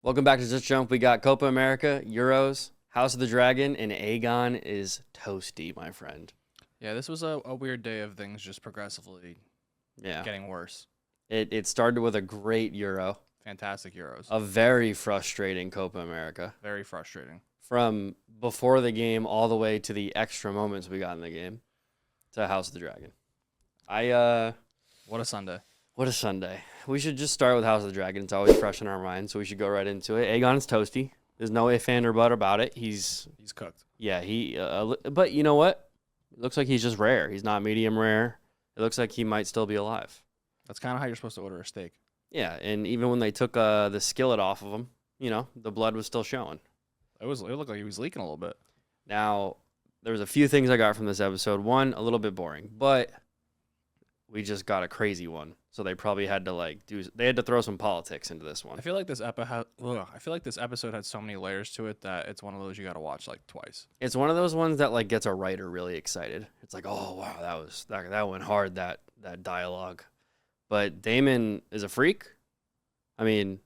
Welcome back to Just Jump. We got Copa America, Euros, House of the Dragon, and Aegon is toasty, my friend. Yeah, this was a weird day of things just progressively Yeah. getting worse. It started with a great Euro, Fantastic Euros. a very frustrating Copa America. Very frustrating. From before the game all the way to the extra moments we got in the game to House of the Dragon. What a Sunday. What a Sunday. We should just start with House of the Dragon. It's always fresh in our minds, so we should go right into it. Aegon is toasty. There's no if, and, or but about it. He's cooked. Yeah, but you know what? It looks like he's just rare. He's not medium rare. It looks like he might still be alive. That's kind of how you're supposed to order a steak. Yeah, and even when they took the skillet off of him, the blood was still showing. It looked like he was leaking a little bit. Now, there was a few things I got from this episode. One, a little bit boring, but we just got a crazy one. So they probably had to they had to throw some politics into this one. I feel like this episode had so many layers to it that it's one of those you got to watch like twice. It's one of those ones that gets a writer really excited. It's like, oh wow, that went hard, that dialogue. But Damon is a freak. I mean,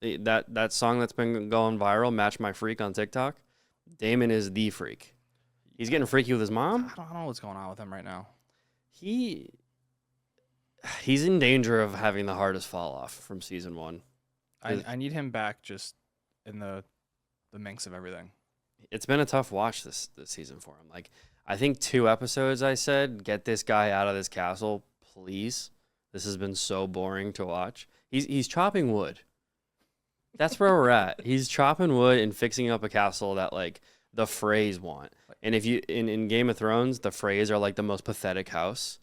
that song that's been going viral, "Match My Freak" on TikTok. Damon is the freak. He's getting freaky with his mom. I don't know what's going on with him right now. He's in danger of having the hardest fall off from season one. I need him back just in the mix of everything. It's been a tough watch this season for him. I think 2 episodes I said, get this guy out of this castle, please. This has been so boring to watch. He's chopping wood. That's where we're at. He's chopping wood and fixing up a castle that the Freys want. And if you in Game of Thrones, the Freys are the most pathetic house.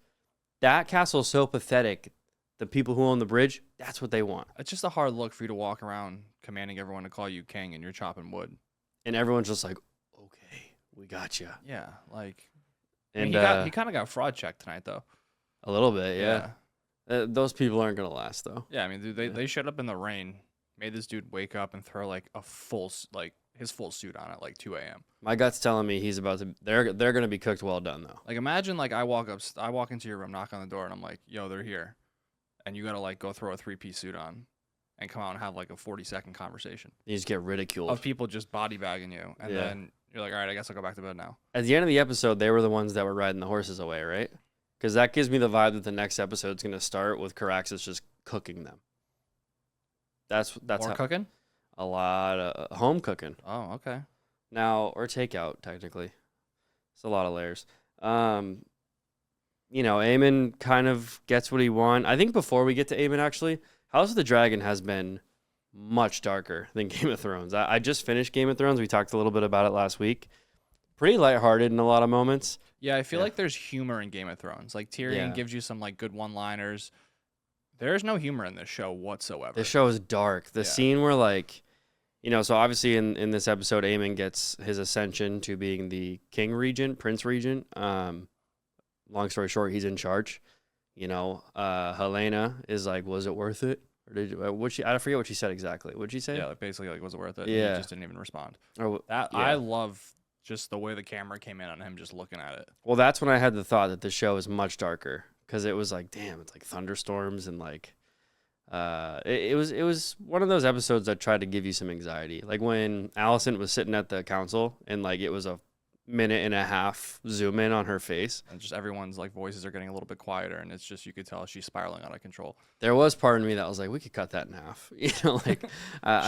That castle is so pathetic. The people who own the bridge, that's what they want. It's just a hard look for you to walk around commanding everyone to call you king and you're chopping wood. And everyone's just like, okay, we got you. Yeah, And he kind of got fraud checked tonight though. A little bit, yeah. Those people aren't gonna last though. Yeah, I mean, dude, they showed up in the rain, made this dude wake up and throw his full suit on at 2 a.m. My gut's telling me he's about to. They're gonna be cooked well done though. Imagine I walk into your room, knock on the door, and I'm like, yo, they're here, and you gotta go throw a 3-piece suit on, and come out and have a 40-second conversation. You just get ridiculed of people just body bagging you, and then you're like, all right, I guess I'll go back to bed now. At the end of the episode, they were the ones that were riding the horses away, right? Because that gives me the vibe that the next episode's gonna start with Caraxes just cooking them. That's More cooking. A lot of home cooking. Oh, okay. Now, or takeout, technically. It's a lot of layers. Aemon kind of gets what he wants. I think before we get to Aemon, actually, House of the Dragon has been much darker than Game of Thrones. I just finished Game of Thrones. We talked a little bit about it last week. Pretty lighthearted in a lot of moments. Yeah, I feel like there's humor in Game of Thrones. Tyrion gives you some good one-liners. There's no humor in this show whatsoever. The show is dark. The scene where so obviously in this episode, Aemon gets his ascension to being the king regent, prince regent. Long story short, he's in charge. Helena is like, was it worth it? Or I forget what she said exactly. What'd she say? Yeah, basically was it worth it? Yeah. And he just didn't even respond. I love just the way the camera came in on him just looking at it. Well, that's when I had the thought that the show is much darker because it was damn, it's thunderstorms and it was one of those episodes that tried to give you some anxiety. When Alicent was sitting at the council and it was a minute and a half zoom in on her face. And just everyone's voices are getting a little bit quieter and it's just, you could tell she's spiraling out of control. There was part of me that was like, we could cut that in half.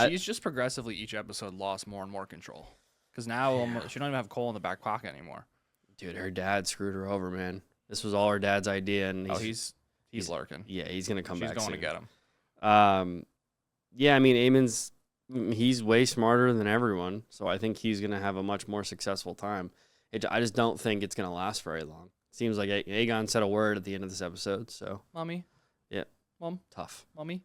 She's just progressively each episode lost more and more control. Because now she don't even have Cole in the back pocket anymore. Dude, her dad screwed her over, man. This was all her dad's idea. And he's lurking. Yeah, he's going to come back She's going soon. to get him. Yeah, I mean, he's way smarter than everyone, so I think he's going to have a much more successful time. I just don't think it's going to last very long. Seems like Aegon said a word at the end of this episode, so. Mommy. Yeah. Mom. Tough. Mommy.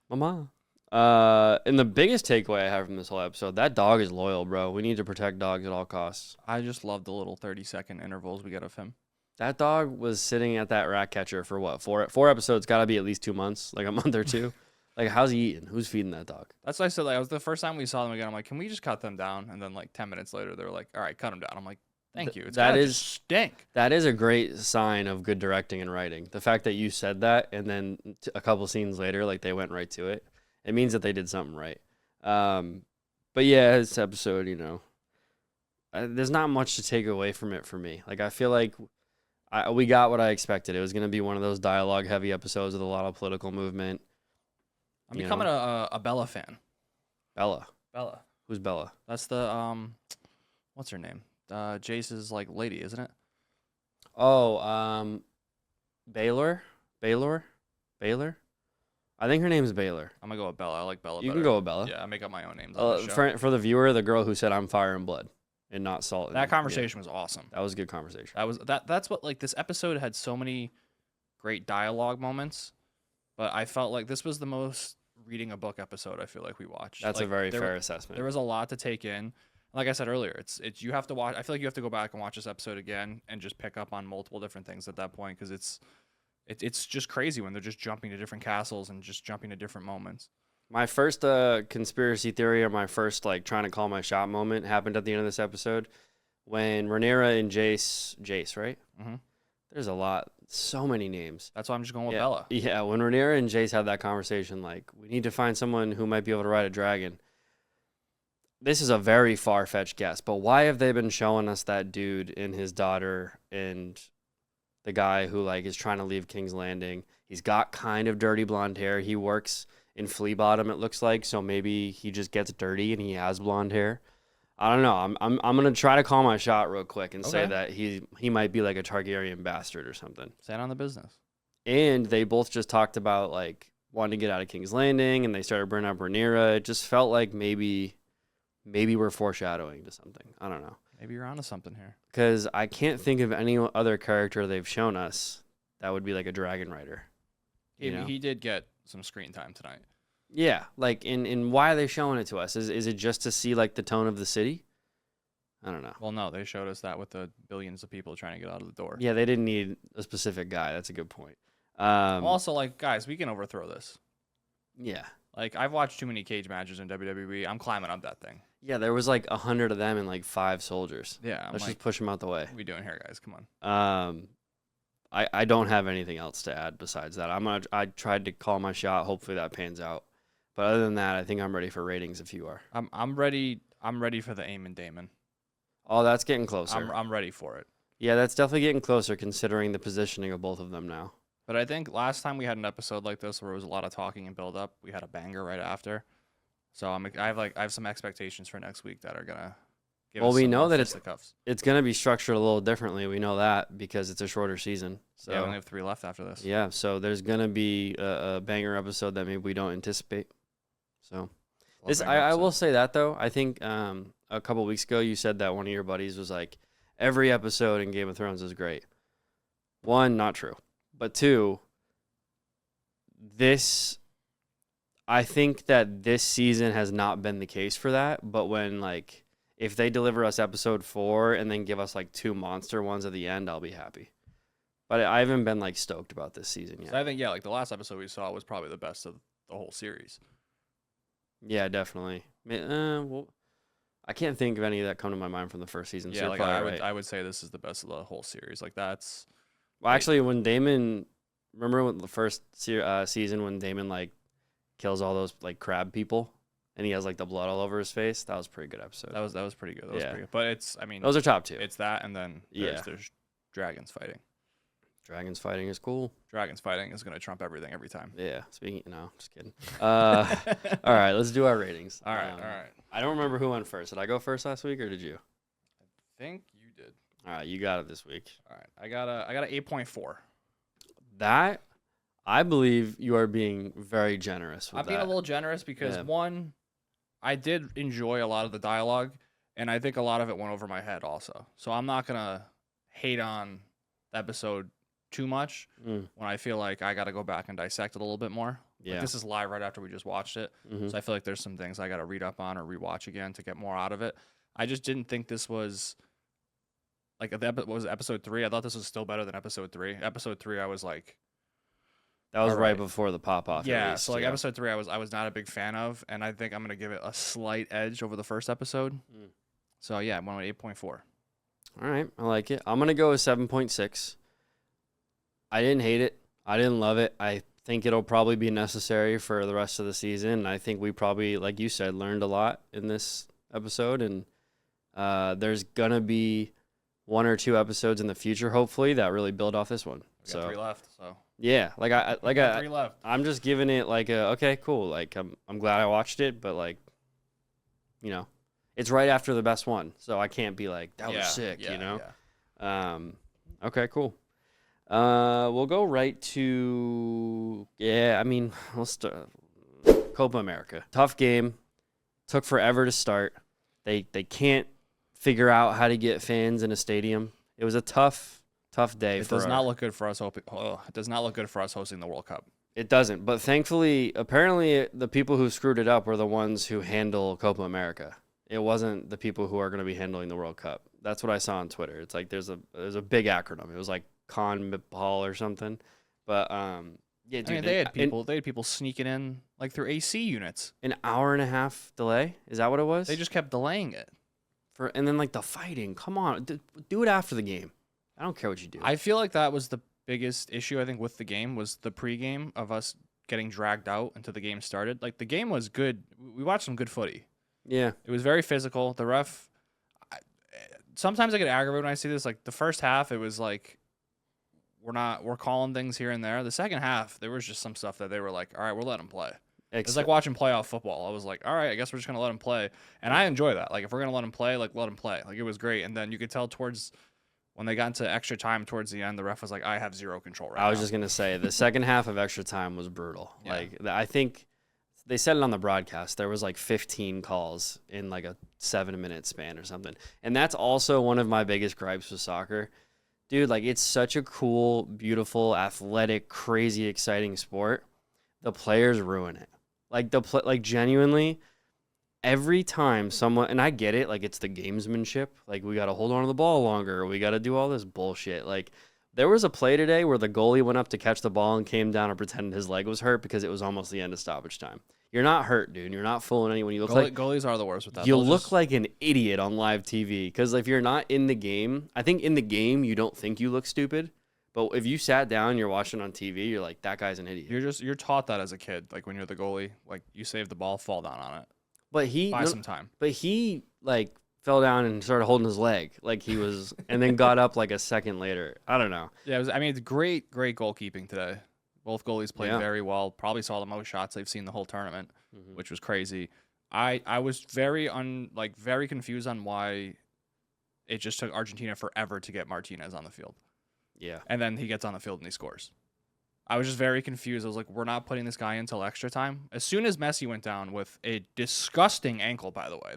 Mama. And the biggest takeaway I have from this whole episode, that dog is loyal, bro. We need to protect dogs at all costs. I just love the little 30-second intervals we get of him. That dog was sitting at that rat catcher for what? Four episodes? Got to be at least 2 months, a month or two. How's he eating? Who's feeding that dog? That's why I said, it was the first time we saw them again. I'm like, can we just cut them down? And then 10 minutes later, they're like, all right, cut them down. I'm like, thank you. That is stink. That is a great sign of good directing and writing. The fact that you said that and then a couple scenes later, they went right to it. It means that they did something right. But yeah, this episode, there's not much to take away from it for me. Like I feel like we got what I expected. It was going to be one of those dialogue heavy episodes with a lot of political movement. I'm becoming a Bella fan. Bella. Bella. Who's Bella? That's the what's her name? Jace's like lady, isn't it? Oh, Baylor. I think her name is Baylor. I'm gonna go with Bella. I like Bella. You better. can go with Bella. Yeah, I make up my own names. On the show. For the viewer, the girl who said I'm fire and blood and not salt. That conversation was awesome. That was a good conversation. That's what, like, this episode had so many great dialogue moments, but I felt like this was the most reading a book episode I feel like we watched. That's like, a very fair assessment. There was a lot to take in. Like I said earlier, it's you have to watch. I feel like you have to go back and watch this episode again and just pick up on multiple different things at that point, because it's just crazy when they're just jumping to different castles and just jumping to different moments. My first conspiracy theory, or my first like trying to call my shot moment, happened at the end of this episode when Rhaenyra and Jace, right? Mm-hmm. There's so many names. That's why I'm just going with Bella. Yeah, when Rhaenyra and Jace had that conversation, like, we need to find someone who might be able to ride a dragon. This is a very far-fetched guess, but why have they been showing us that dude and his daughter and the guy who like is trying to leave King's Landing? He's got kind of dirty blonde hair. He works in Flea Bottom, it looks like, so maybe he just gets dirty and he has blonde hair. I don't know. I'm gonna try to call my shot real quick and say that he might be like a Targaryen bastard or something. Stand on the business. And they both just talked about like wanting to get out of King's Landing, and they started bringing up Rhaenyra. It just felt like maybe we're foreshadowing to something. I don't know. Maybe you're onto something here. Because I can't think of any other character they've shown us that would be like a dragon rider. He did get some screen time tonight. Yeah, like, in why are they showing it to us? Is it just to see, like, the tone of the city? I don't know. Well, no, they showed us that with the billions of people trying to get out of the door. Yeah, they didn't need a specific guy. That's a good point. Also, like, guys, we can overthrow this. Yeah. Like, I've watched too many cage matches in WWE. I'm climbing up that thing. Yeah, there was, like, 100 of them and, like, 5 soldiers. Yeah, Let's just push them out the way. What are we doing here, guys? Come on. I don't have anything else to add besides that. I tried to call my shot. Hopefully that pans out. But other than that, I think I'm ready for ratings if you are. I'm ready. I'm ready for the Aemon Daemon. Oh, that's getting closer. I'm ready for it. Yeah, that's definitely getting closer considering the positioning of both of them now. But I think last time we had an episode like this where it was a lot of talking and build up, we had a banger right after. So I have some expectations for next week that are gonna give us we some know that it's gonna be structured a little differently. We know that because it's a shorter season. So yeah, we only have 3 left after this. Yeah, so there's gonna be a banger episode that maybe we don't anticipate. So I will say that though. I think a couple weeks ago you said that one of your buddies was like, every episode in Game of Thrones is great. 1, not true. But 2, I think that this season has not been the case for that. But when like, if they deliver us episode 4 and then give us like 2 monster ones at the end, I'll be happy. But I haven't been like stoked about this season yet. So I think like the last episode we saw was probably the best of the whole series. Yeah, definitely. Well, I can't think of any that come to my mind from the first season. Yeah, so like I would say this is the best of the whole series. Like that's. Well, actually, when Daemon, remember when the first season when Daemon like kills all those like crab people, and he has like the blood all over his face? That was a pretty good episode. That was pretty good. That was pretty good. But those are top 2. It's that, and then there's dragons fighting. Dragons fighting is cool. Dragons fighting is going to trump everything every time. Yeah. No, just kidding. All right, let's do our ratings. All right. I don't remember who went first. Did I go first last week or did you? I think you did. All right, you got it this week. All right, I got a 8.4. That, I believe you are being very generous with I'm being a little generous because, one, I did enjoy a lot of the dialogue, and I think a lot of it went over my head also. So I'm not going to hate on the episode too much when I feel like I got to go back and dissect it a little bit more. Yeah. Like, this is live right after we just watched it. Mm-hmm. So I feel like there's some things I got to read up on or rewatch again to get more out of it. I just didn't think this was like, what was it, episode 3? I thought this was still better than episode 3. Episode 3, I was like, that was right before the pop-off. Yeah, so like episode 3 I was not a big fan of, and I think I'm going to give it a slight edge over the first episode. So yeah, I went with 8.4. All right, I like it. I'm going to go with 7.6. I didn't hate it. I didn't love it. I think it'll probably be necessary for the rest of the season. I think we probably, like you said, learned a lot in this episode, and there's gonna be 1 or 2 episodes in the future, hopefully, that really build off this one. We got 3 left, so yeah, we got 3 left. I'm just giving it like a okay, cool. Like I'm glad I watched it, but like, you know, it's right after the best one, so I can't be like that was sick, you know. Yeah. Okay, cool. We'll go right to I mean, we'll start Copa America. Tough game. Took forever to start. They can't figure out how to get fans in a stadium. It was a tough day. It does not look good for us. It does not look good for us hosting the World Cup. It doesn't. But thankfully, apparently, the people who screwed it up were the ones who handle Copa America. It wasn't the people who are going to be handling the World Cup. That's what I saw on Twitter. It's like there's a big acronym. It was like CONMEBOL or something. But yeah, dude, I mean, they had people sneaking in like through AC units. An hour and a half delay. Is that what it was? They just kept delaying it. And then like the fighting. Come on, do it after the game. I don't care what you do. I feel like that was the biggest issue I think with the game was the pregame of us getting dragged out until the game started. Like the game was good. We watched some good footy. Yeah, it was very physical. The ref. Sometimes I get aggravated when I see this. Like the first half, it was like we're calling things here and there. The second half, there was just some stuff that they were like, all right, we'll let them play. It's like watching playoff football. I was like, all right, I guess we're just going to let them play. And I enjoy that. Like, if we're going to let them play, like, let them play. Like, it was great. And then you could tell when they got into extra time towards the end, the ref was like, I have zero control right now. I was just going to say, the second half of extra time was brutal. Yeah. Like, I think they said it on the broadcast. There was like 15 calls in like a 7-minute span or something. And that's also one of my biggest gripes with soccer. Dude, like, it's such a cool, beautiful, athletic, crazy, exciting sport. The players ruin it. Like genuinely, every time someone, and I get it, like it's the gamesmanship, like we got to hold on to the ball longer, we got to do all this bullshit. Like there was a play today where the goalie went up to catch the ball and came down and pretended his leg was hurt because it was almost the end of stoppage time. You're not hurt, dude. You're not fooling anyone. You look goalies are the worst with that. You look like an idiot on live TV because if you're not in the game, I think in the game you don't think you look stupid. But if you sat down, you're watching on TV, you're like, that guy's an idiot. You're taught that as a kid. Like when you're the goalie, like you save the ball, fall down on it. But buy some time. But he like fell down and started holding his leg like he was, and then got up like a second later. I don't know. Yeah, it's great goalkeeping today. Both goalies played very well. Probably saw the most shots they've seen the whole tournament, which was crazy. I was very confused on why it just took Argentina forever to get Martinez on the field. Yeah. And then he gets on the field and he scores. I was just very confused. I was like, we're not putting this guy in until extra time. As soon as Messi went down with a disgusting ankle, by the way,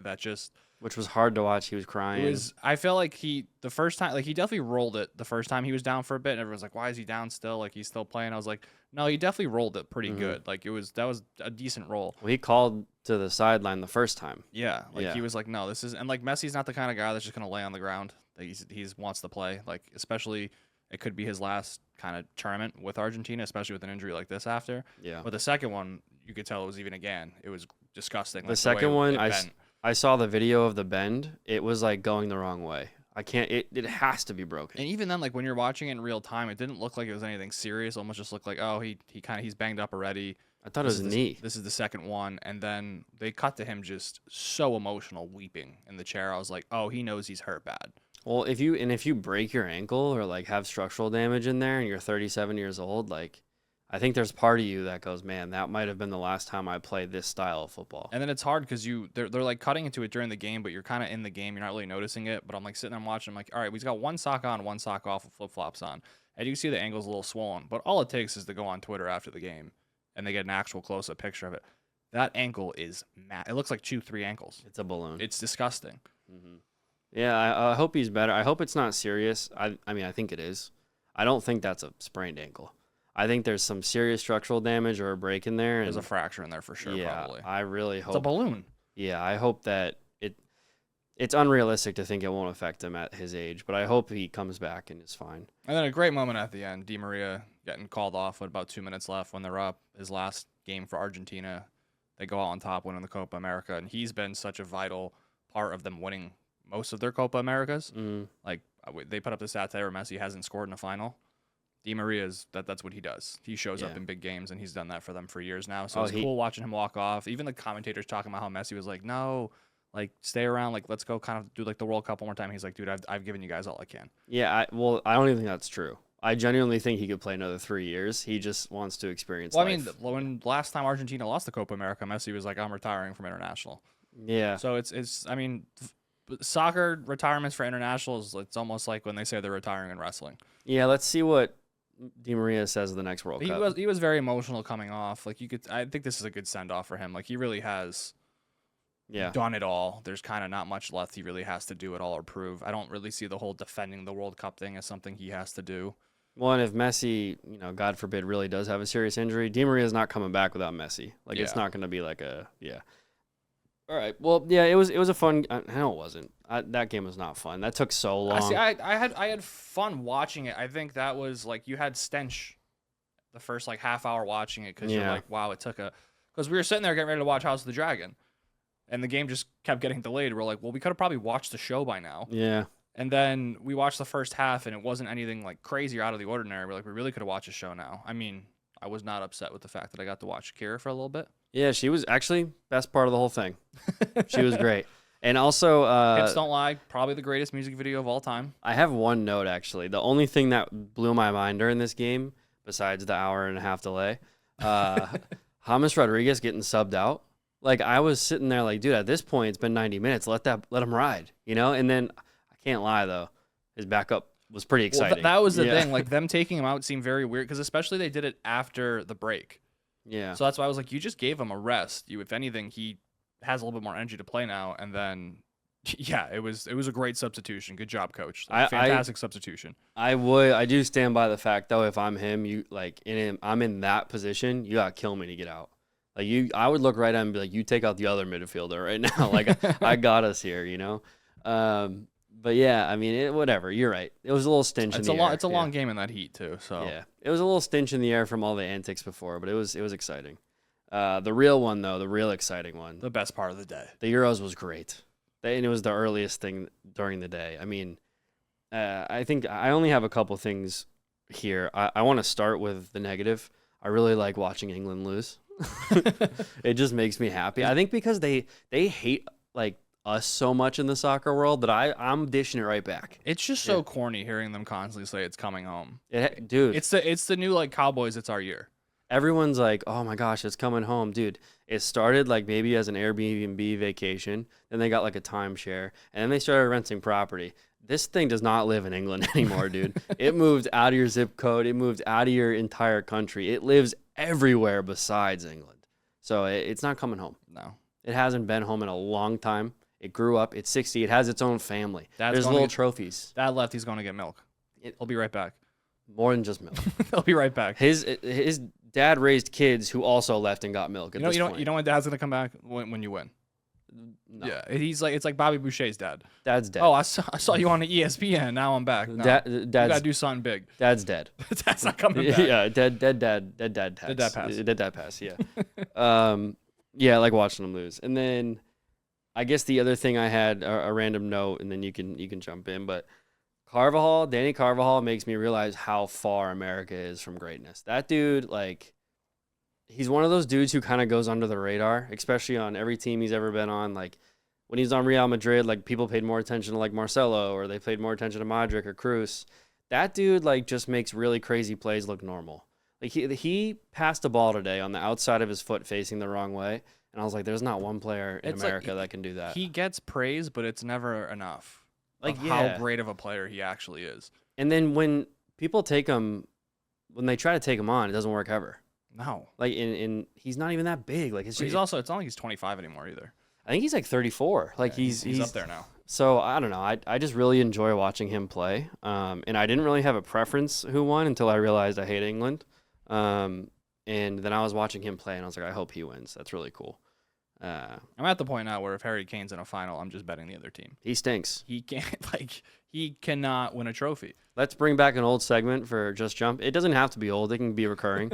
which was hard to watch. He was crying. I felt like the first time, like he definitely rolled it the first time he was down for a bit. And everyone's like, why is he down still? Like he's still playing. I was like, no, he definitely rolled it pretty good. Like that was a decent roll. Well, he called to the sideline the first time. Yeah. He was like, no, and like Messi's not the kind of guy that's just going to lay on the ground. Like he wants to play. Like, especially it could be his last kind of tournament with Argentina, especially with an injury like this after. Yeah. But the second one, you could tell it was even again. It was disgusting. The second one, I saw the video of the bend. It was like going the wrong way. I can't. It has to be broken. And even then, like when you're watching it in real time, it didn't look like it was anything serious. Almost just looked like, oh, he's banged up already. I thought it was a knee. This is the second one, and then they cut to him just so emotional, weeping in the chair. I was like, oh, he knows he's hurt bad. Well, if you break your ankle or like have structural damage in there and you're 37 years old, like I think there's part of you that goes, man, that might have been the last time I played this style of football. And then it's hard because they're like cutting into it during the game, but you're kind of in the game. You're not really noticing it. But I'm like sitting there watching. I'm like, all right, he's got one sock on, one sock off with flip-flops on. And you can see the ankle's a little swollen. But all it takes is to go on Twitter after the game and they get an actual close-up picture of it. That ankle is it looks like 2-3 ankles. It's a balloon. It's disgusting. Mm-hmm. Yeah, I hope he's better. I hope it's not serious. I mean, I think it is. I don't think that's a sprained ankle. I think there's some serious structural damage or a break in there. There's a fracture in there for sure, probably. I really hope. It's a balloon. Yeah, I hope that it's unrealistic to think it won't affect him at his age, but I hope he comes back and is fine. And then a great moment at the end, Di Maria getting called off with about 2 minutes left when they're up. His last game for Argentina. They go out on top winning the Copa America, and he's been such a vital part of them winning most of their Copa Americas. Like they put up the stat today where Messi hasn't scored in a final, Di Maria's that's what he does. He shows up Yeah. in big games, and he's done that for them for years now. So Oh, it's cool watching him walk off. Even the commentators talking about how Messi was like, no, like stay around, like let's go kind of do like the World Cup one more time. He's like, dude, I've given you guys all I can. Yeah, I don't even think that's true. I genuinely think he could play another 3 years. He just wants to experience Well, life. I mean, when last time Argentina lost the Copa America, Messi was like, I'm retiring from international. Yeah. So it's I mean, soccer retirements for internationals, it's almost like when they say they're retiring in wrestling. Yeah, let's see what Di Maria says of the next World Cup. He was very emotional coming off. Like I think this is a good send off for him. Like he really has done it all. There's kind of not much left he really has to do it all or prove. I don't really see the whole defending the World Cup thing as something he has to do. Well, and if Messi, God forbid, really does have a serious injury, Di Maria is not coming back without Messi. Like it's not going to be like All right. Well, yeah, it was a fun. I know it wasn't. That game was not fun. That took so long. I had fun watching it. I think that was like you had stench the first like half hour watching it because you're like, wow, it took because we were sitting there getting ready to watch House of the Dragon, and the game just kept getting delayed. We're like, well, we could have probably watched the show by now. Yeah. And then we watched the first half, and it wasn't anything like crazy or out of the ordinary. We're like, we really could have watched the show now. I mean, I was not upset with the fact that I got to watch Kira for a little bit. Yeah, she was actually best part of the whole thing. She was great. And also, Hips Don't Lie, probably the greatest music video of all time. I have one note, actually. The only thing that blew my mind during this game, besides the hour and a half delay, James Rodriguez getting subbed out. Like, I was sitting there like, dude, at this point, it's been 90 minutes. Let him ride, And then, I can't lie, though, his backup was pretty exciting. Well, that was the thing. Like, them taking him out seemed very weird, because especially they did it after the break. Yeah. So that's why I was like, you just gave him a rest. If anything, he has a little bit more energy to play now. And then, yeah, it was a great substitution. Good job, coach. Fantastic substitution. I do stand by the fact, though, if I'm him, I'm in that position, you got to kill me to get out. Like, I would look right at him and be like, you take out the other midfielder right now. Like, I got us here, But yeah, I mean, whatever. You're right. It was a little stench in the air. It's a long game in that heat too. So yeah, it was a little stench in the air from all the antics before, but it was exciting. The real one though, the real exciting one, the best part of the day. The Euros was great, and it was the earliest thing during the day. I mean, I think I only have a couple things here. I want to start with the negative. I really like watching England lose. It just makes me happy. I think because they hate us so much in the soccer world that I'm dishing it right back. It's just so corny hearing them constantly say it's coming home. Dude, it's the new like Cowboys. It's our year. Everyone's like, oh my gosh, it's coming home, dude. It started like maybe as an Airbnb vacation, then they got like a timeshare, and then they started renting property. This thing does not live in England anymore, dude. It moved out of your zip code. It moved out of your entire country. It lives everywhere besides England. So it's not coming home. No, it hasn't been home in a long time. It grew up. It's 60. It has its own family. There's little trophies. Dad left. He's going to get milk. He'll be right back. More than just milk. He'll be right back. His dad raised kids who also left and got milk. You know when Dad's gonna come back when you win. No. Yeah, it's like Bobby Boucher's dad. Dad's dead. Oh, I saw you on the ESPN. Now I'm back. No, Dad's, you gotta do something big. Dad's dead. Dad's not coming back. Yeah, dead dad pass. Yeah. Yeah, I like watching them lose. And then I guess the other thing I had a random note, and then you can jump in, but Danny Carvajal makes me realize how far America is from greatness. That dude, he's one of those dudes who kind of goes under the radar, especially on every team he's ever been on. Like when he's on Real Madrid, people paid more attention to Marcelo, or they paid more attention to Modric or Cruz. That dude just makes really crazy plays look normal. Like he passed a ball today on the outside of his foot facing the wrong way. And I was like, there's not one player in America that can do that. He gets praise, but it's never enough. How great of a player he actually is. And then when people when they try to take him on, it doesn't work ever. No. He's not even that big. It's not like he's 25 anymore either. I think he's 34. He's up there now. So I don't know. I just really enjoy watching him play. And I didn't really have a preference who won until I realized I hate England. And then I was watching him play, and I was like, I hope he wins. That's really cool. I'm at the point now where if Harry Kane's in a final, I'm just betting the other team. He stinks. He can't he cannot win a trophy. Let's bring back an old segment for Just Jump. It doesn't have to be old. It can be recurring.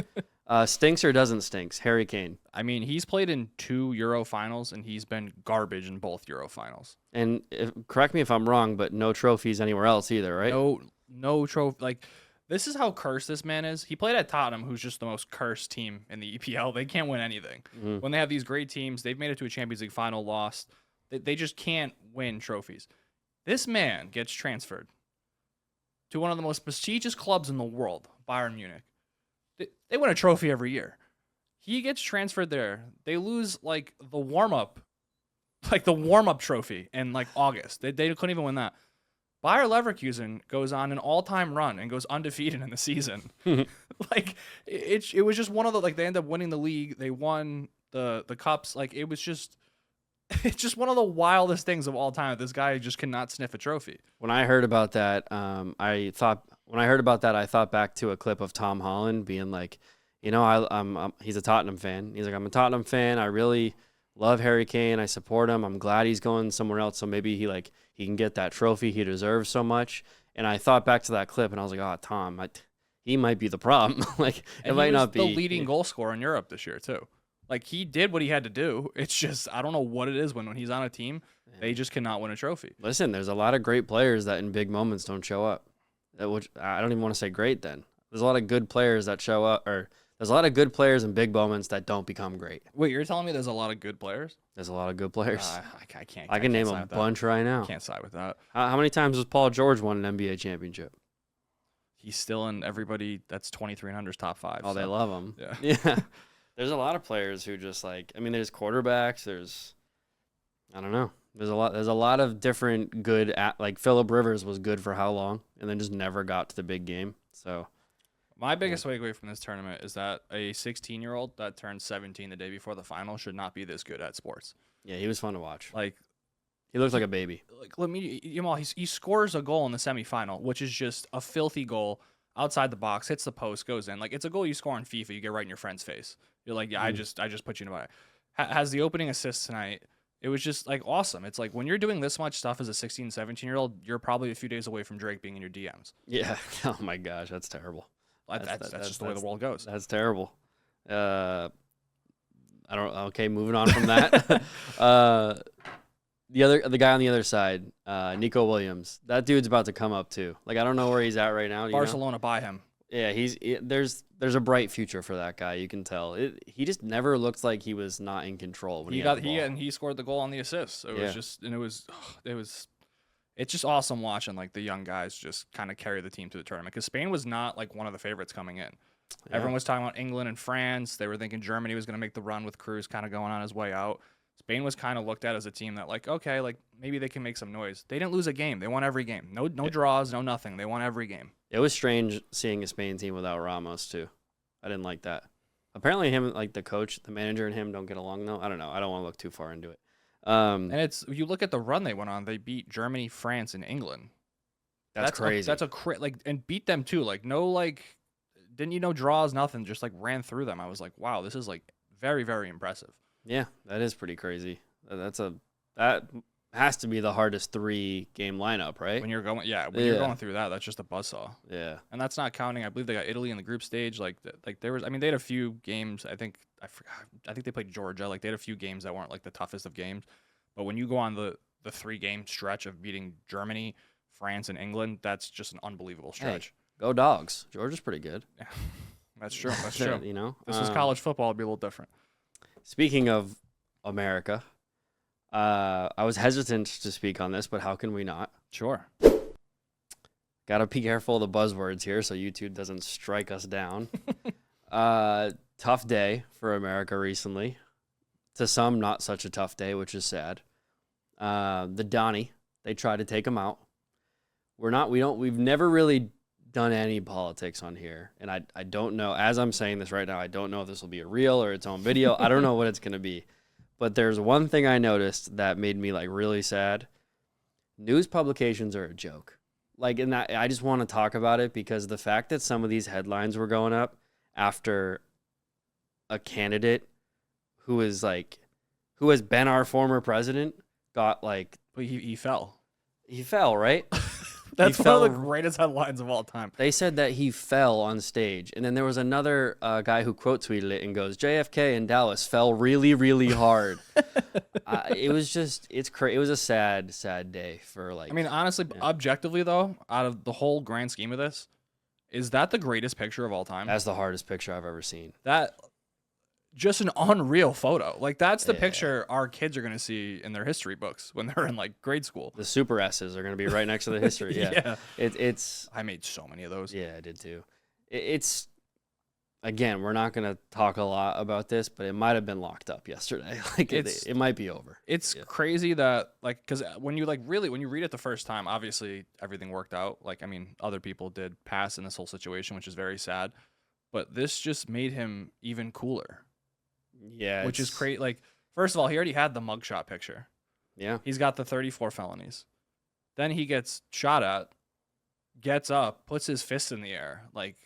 Stinks or doesn't stinks? Harry Kane. I mean, he's played in 2 Euro finals, and he's been garbage in both Euro finals. And correct me if I'm wrong, but no trophies anywhere else either, right? No trophy. This is how cursed this man is. He played at Tottenham, who's just the most cursed team in the EPL. They can't win anything. Mm-hmm. When they have these great teams, they've made it to a Champions League final, lost. They just can't win trophies. This man gets transferred to one of the most prestigious clubs in the world, Bayern Munich. They win a trophy every year. He gets transferred there. They lose like the warm-up trophy in like August. They couldn't even win that. Bayer Leverkusen goes on an all-time run and goes undefeated in the season. Like it was just one of the they end up winning the league. They won the cups. Like it's just one of the wildest things of all time. That this guy just cannot sniff a trophy. When I heard about that, I thought back to a clip of Tom Holland being like, he's a Tottenham fan. He's like, I'm a Tottenham fan. I really love Harry Kane. I support him. I'm glad he's going somewhere else. So maybe he can get that trophy he deserves so much. And I thought back to that clip and I was like, oh, Tom, he might be the problem. It might not be the leading goal scorer in Europe this year too. Like he did what he had to do. It's just, I don't know what it is when he's on a team, they just cannot win a trophy. Listen, there's a lot of great players that in big moments don't show up. Which I don't even want to say great then. There's a lot of good players that show up, or there's a lot of good players in big moments that don't become great. Wait, you're telling me there's a lot of good players? There's a lot of good players. I can't. I can name a bunch right now. I can't side with that. How many times has Paul George won an NBA championship? He's still in everybody that's 2300's top 5. Oh, so. They love him. Yeah. Yeah. There's a lot of players who just there's quarterbacks. I don't know. There's a lot of different good Phillip Rivers was good for how long and then just never got to the big game. So my biggest takeaway from this tournament is that a 16-year-old that turned 17 the day before the final should not be this good at sports. Yeah, he was fun to watch. He looks like a baby. He scores a goal in the semifinal, which is just a filthy goal outside the box, hits the post, goes in. It's a goal you score in FIFA, you get right in your friend's face. You're like, yeah, I just put you in a has the opening assist tonight. It was just awesome. It's when you're doing this much stuff as a 16, 17-year-old, you're probably a few days away from Drake being in your DMs. Yeah. Oh my gosh, that's terrible. That's just the way the world goes. That's terrible. Okay, moving on from that. The guy on the other side, Nico Williams. That dude's about to come up too. I don't know where he's at right now. Barcelona buy him. Yeah, there's a bright future for that guy. You can tell. He just never looked like he was not in control when he scored the goal on the assist. So it's just awesome watching the young guys just kind of carry the team to the tournament, because Spain was not one of the favorites coming in. Yeah. Everyone was talking about England and France. They were thinking Germany was going to make the run with Cruz kind of going on his way out. Spain was kind of looked at as a team that maybe they can make some noise. They didn't lose a game. They won every game. No draws, no nothing. They won every game. It was strange seeing a Spain team without Ramos too. I didn't like that. Apparently him, the coach, the manager and him don't get along though. I don't know. I don't want to look too far into it. And you look at the run they went on, they beat Germany, France, and England. That's crazy. And beat them too. Didn't draws, nothing, just ran through them. I was like, wow, this is very, very impressive. Yeah, that is pretty crazy. That has to be the hardest 3-game lineup, right? When you're going through that, that's just a buzzsaw. Yeah. And that's not counting, I believe they got Italy in the group stage. They had a few games, I think they played Georgia. They had a few games that weren't the toughest of games. But when you go on the 3-game stretch of beating Germany, France, and England, that's just an unbelievable stretch. Hey, go Dogs. Georgia's pretty good. Yeah. That's true. That's true. This is college football, it'd be a little different. Speaking of America, I was hesitant to speak on this, but how can we not? Sure. Got to be careful of the buzzwords here so YouTube doesn't strike us down. Tough day for America recently. To some, not such a tough day, which is sad. The DONNY, they tried to take him out. We've never really done any politics on here, and I don't know, as I'm saying this right now, I don't know if this will be a reel or its own video. I don't know what it's going to be, but there's one thing I noticed that made me really sad. News publications are a joke. In that, I just want to talk about it because the fact that some of these headlines were going up after a candidate who has been our former president got But he fell. He fell, right? That's one of the greatest headlines of all time. They said that he fell on stage. And then there was another guy who quote tweeted it and goes, JFK in Dallas fell really, really hard. It was it was a sad day for honestly, objectively though, out of the whole grand scheme of this, Is that the greatest picture of all time? That's the hardest picture I've ever seen. That just an unreal photo. Like that's the picture our kids are going to see in their history books when they're in like grade school. The super S's are going to be right next to the history. Yeah. It's. I made so many of those. Yeah, I did too. It's. Again, we're not going to talk a lot about this, but it might have been locked up yesterday. Like it might be over. It's crazy that like, because when you read it the first time, obviously everything worked out. Like, I mean, other people did pass in this whole situation, which is very sad, but this just made him even cooler. Yeah. Which is crazy. Like, first of all, he already had the mugshot picture. Yeah. He's got the 34 felonies. Then he gets shot at, gets up, puts his fist in the air. Like,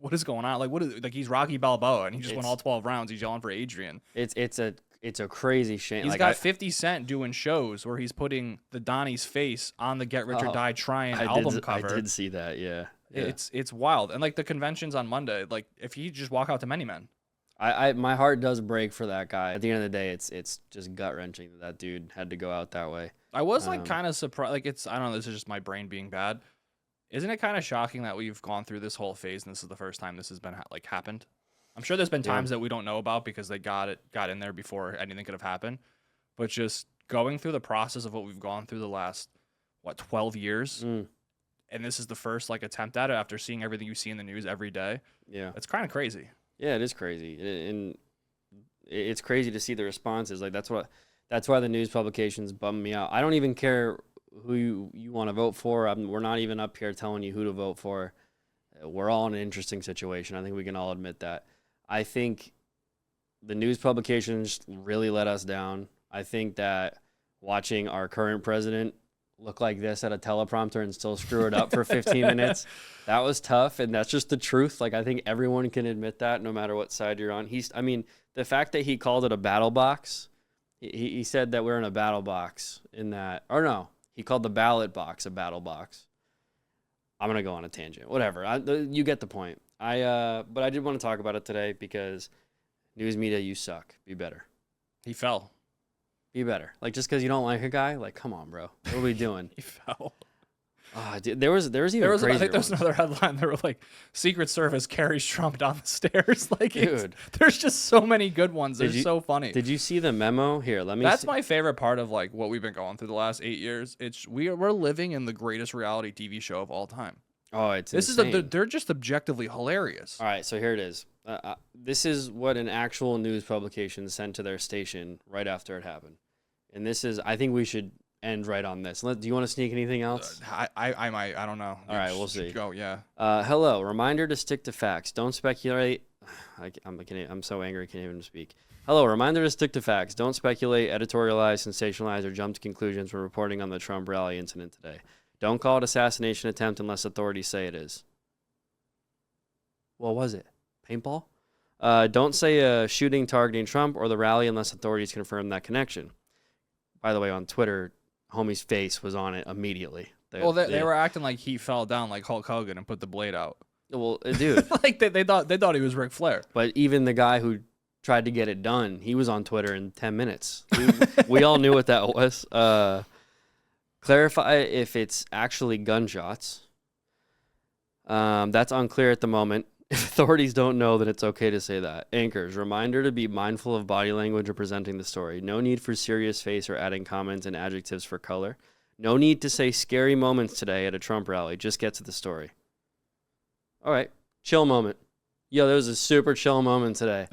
what is going on? Like, he's Rocky Balboa and he just won all 12 rounds. He's yelling for Adrian. It's a crazy shame. He's got 50 Cent doing shows where he's putting the Donnie's face on the Get Rich or Die Trying album cover. I did see that. Yeah. It's wild. And like the convention's on Monday. Like if he just walk out to Many Men. My heart does break for that guy. At the end of the day, it's just gut wrenching that dude had to go out that way. I was like kind of surprised. Like I don't know. This is just my brain being bad. Isn't it kind of shocking that we've gone through this whole phase and this is the first time this has been happened? I'm sure there's been times that we don't know about because they got in there before anything could have happened. But just going through the process of what we've gone through the last 12 years, and this is the first attempt at it after seeing everything you see in the news every day. Yeah, it's kind of crazy. Yeah, it is crazy, and it's crazy to see the responses. Like that's why the news publications bum me out. I don't even care who you want to vote for. We're not even up here telling you who to vote for. We're all in an interesting situation. I think we can all admit that. I think the news publications really let us down. I think that watching our current president look like this at a teleprompter and still screw it up for 15 minutes, that was tough, and that's just the truth. Like I think everyone can admit that no matter what side you're on. The fact that he called it a battle box, he said that we're in a battle box in that, or no, he called the ballot box a battle box. I'm going to go on a tangent. Whatever. You get the point. But I did want to talk about it today because news media, you suck. Be better. He fell. Be better. Like, just because you don't like a guy, like, come on, bro. What are we doing? He fell. Dude, there was even crazier I think there was ones. another headline. They were like, Secret Service carries Trump down the stairs. Like, dude, there's just so many good ones. They're so funny. Did you see the memo? Here, let me. That's my favorite part of like what we've been going through the last 8 years. We're living in the greatest reality TV show of all time. Oh, it's insane. They're just objectively hilarious. All right, so here it is. This is what an actual news publication sent to their station right after it happened, and this is. I think we should end right on this. Do you want to sneak anything else? I might. I don't know. All right, we'll see. Go, yeah. Hello. Reminder to stick to facts. Don't speculate. I'm so angry I can't even speak. Hello. Reminder to stick to facts. Don't speculate, editorialize, sensationalize, or jump to conclusions when reporting on the Trump rally incident today. Don't call it assassination attempt unless authorities say it is. What was it? Paintball? Don't say a shooting targeting Trump or the rally unless authorities confirm that connection. By the way, on Twitter, homie's face was on it immediately. They were acting like he fell down like Hulk Hogan and put the blade out. Well, dude, like they thought he was Ric Flair. But even the guy who tried to get it done, he was on Twitter in 10 minutes. We all knew what that was. Clarify if it's actually gunshots. That's unclear at the moment. If authorities don't know, then it's okay to say that. Anchors, reminder to be mindful of body language or presenting the story. No need for serious face or adding comments and adjectives for color. No need to say scary moments today at a Trump rally. Just get to the story. All right. Chill moment. Yo, there was a super chill moment today.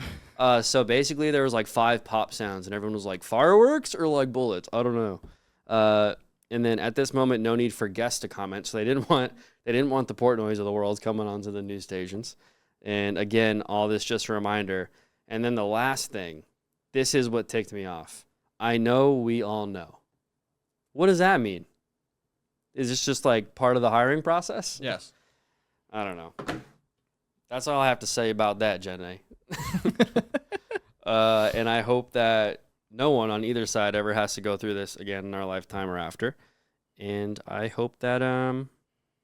So basically there was like 5 pop sounds and everyone was like, fireworks or like bullets? I don't know. And then at this moment, no need for guests to comment. So they didn't want the Portnoys of the world coming onto the news stations. And again, all this just a reminder. And then the last thing, this is what ticked me off. I know we all know. What does that mean? Is this just like part of the hiring process? Yes. I don't know. That's all I have to say about that, Jenny. And I hope that no one on either side ever has to go through this again in our lifetime or after. And I hope that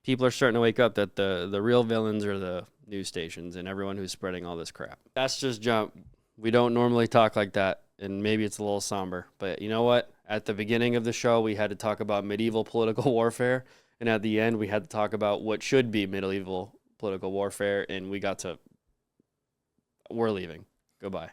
people are starting to wake up that the real villains are the news stations and everyone who's spreading all this crap. That's just jump. We don't normally talk like that, and maybe it's a little somber. But you know what? At the beginning of the show, we had to talk about medieval political warfare, and at the end, we had to talk about what should be medieval political warfare, and we're leaving. Goodbye.